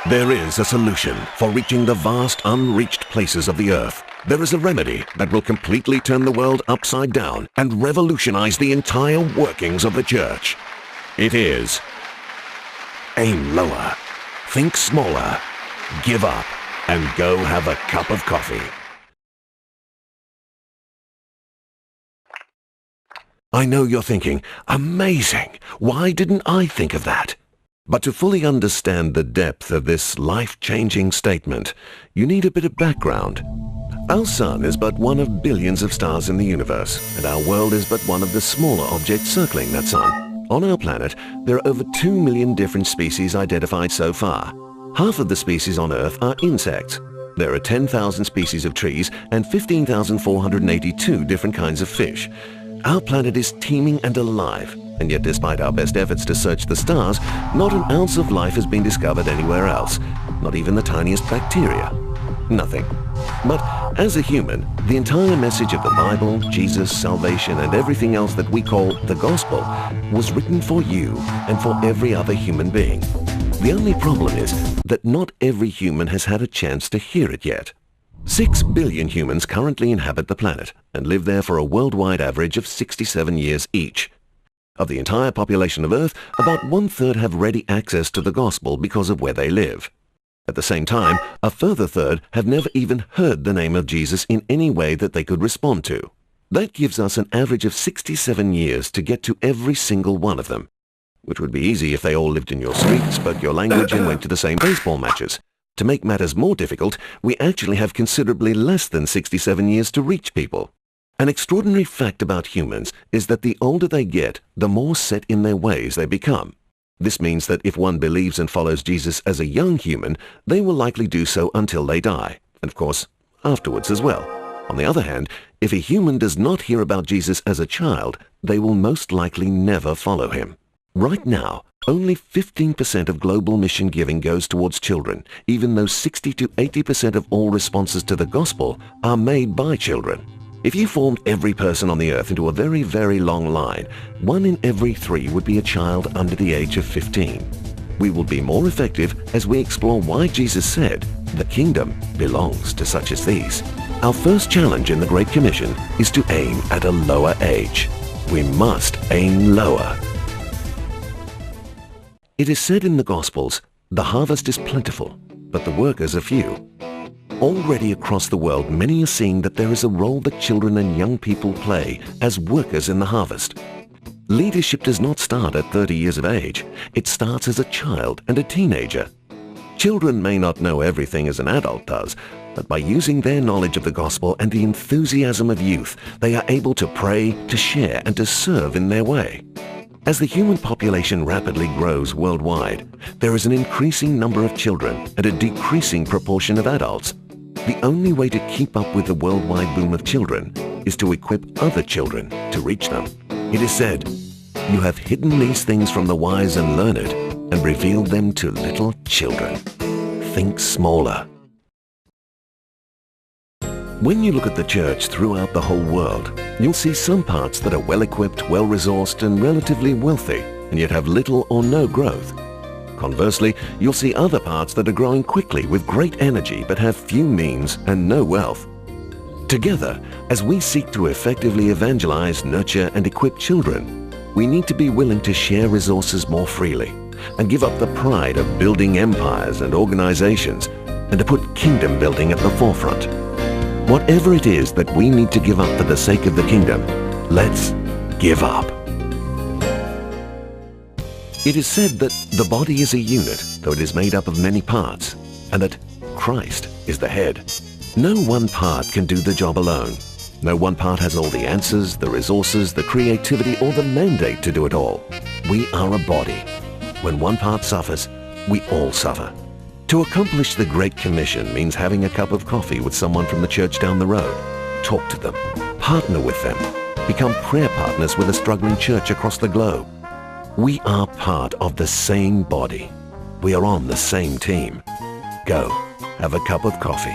There is a solution for reaching the vast unreached places of the earth. There is a remedy that will completely turn the world upside down and revolutionize the entire workings of the church. It is aim lower, think smaller, give up, and go have a cup of coffee. I know you're thinking, amazing, why didn't I think of that? But to fully understand the depth of this life-changing statement, you need a bit of background. Our sun is but one of billions of stars in the universe, and our world is but one of the smaller objects circling that sun. On our planet, there are over 2 million different species identified so far. Half of the species on Earth are insects. There are 10,000 species of trees and 15,482 different kinds of fish. Our planet is teeming and alive, and yet despite our best efforts to search the stars, not an ounce of life has been discovered anywhere else, not even the tiniest bacteria. Nothing. But as a human, the entire message of the Bible, Jesus, salvation, and everything else that we call the gospel was written for you and for every other human being. The only problem is that not every human has had a chance to hear it yet. 6 billion humans currently inhabit the planet and live there for a worldwide average of 67 years each. Of the entire population of Earth, about 1/3 have ready access to the gospel because of where they live. At the same time, a further third have never even heard the name of Jesus in any way that they could respond to. That gives us an average of 67 years to get to every single one of them, which would be easy if they all lived in your street, spoke your language, and went to the same baseball matches. To make matters more difficult, we actually have considerably less than 67 years to reach people. An extraordinary fact about humans is that the older they get, the more set in their ways they become. This means that if one believes and follows Jesus as a young human, they will likely do so until they die, and of course, afterwards as well. On the other hand, if a human does not hear about Jesus as a child, they will most likely never follow him. Right now, only 15% of global mission giving goes towards children, even though 60 to 80% of all responses to the gospel are made by children. If you formed every person on the earth into a very, very long line, 1 in every 3 would be a child under the age of 15. We will be more effective as we explore why Jesus said, "The kingdom belongs to such as these." Our first challenge in the Great Commission is to aim at a lower age. We must aim lower. It is said in the Gospels, "The harvest is plentiful, but the workers are few." Already across the world, many are seeing that there is a role that children and young people play as workers in the harvest. Leadership does not start at 30 years of age. It starts as a child and a teenager. Children may not know everything as an adult does, but by using their knowledge of the gospel and the enthusiasm of youth, they are able to pray, to share, and to serve in their way. As the human population rapidly grows worldwide, there is an increasing number of children and a decreasing proportion of adults. The only way to keep up with the worldwide boom of children is to equip other children to reach them. It is said, "You have hidden these things from the wise and learned and revealed them to little children." Think smaller. When you look at the church throughout the whole world, you'll see some parts that are well-equipped, well-resourced, and relatively wealthy, and yet have little or no growth. Conversely, you'll see other parts that are growing quickly with great energy but have few means and no wealth. Together, as we seek to effectively evangelize, nurture, and equip children, we need to be willing to share resources more freely and give up the pride of building empires and organizations and to put kingdom building at the forefront. Whatever it is that we need to give up for the sake of the kingdom, let's give up. It is said that the body is a unit, though it is made up of many parts, and that Christ is the head. No one part can do the job alone. No one part has all the answers, the resources, the creativity, or the mandate to do it all. We are a body. When one part suffers, we all suffer. To accomplish the Great Commission means having a cup of coffee with someone from the church down the road. Talk to them, partner with them, become prayer partners with a struggling church across the globe. We are part of the same body. We are on the same team. Go, have a cup of coffee.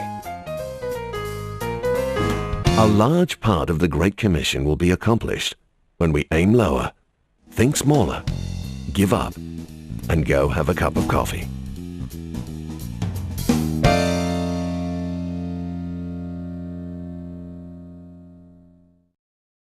A large part of the Great Commission will be accomplished when we aim lower, think smaller, give up, and go have a cup of coffee.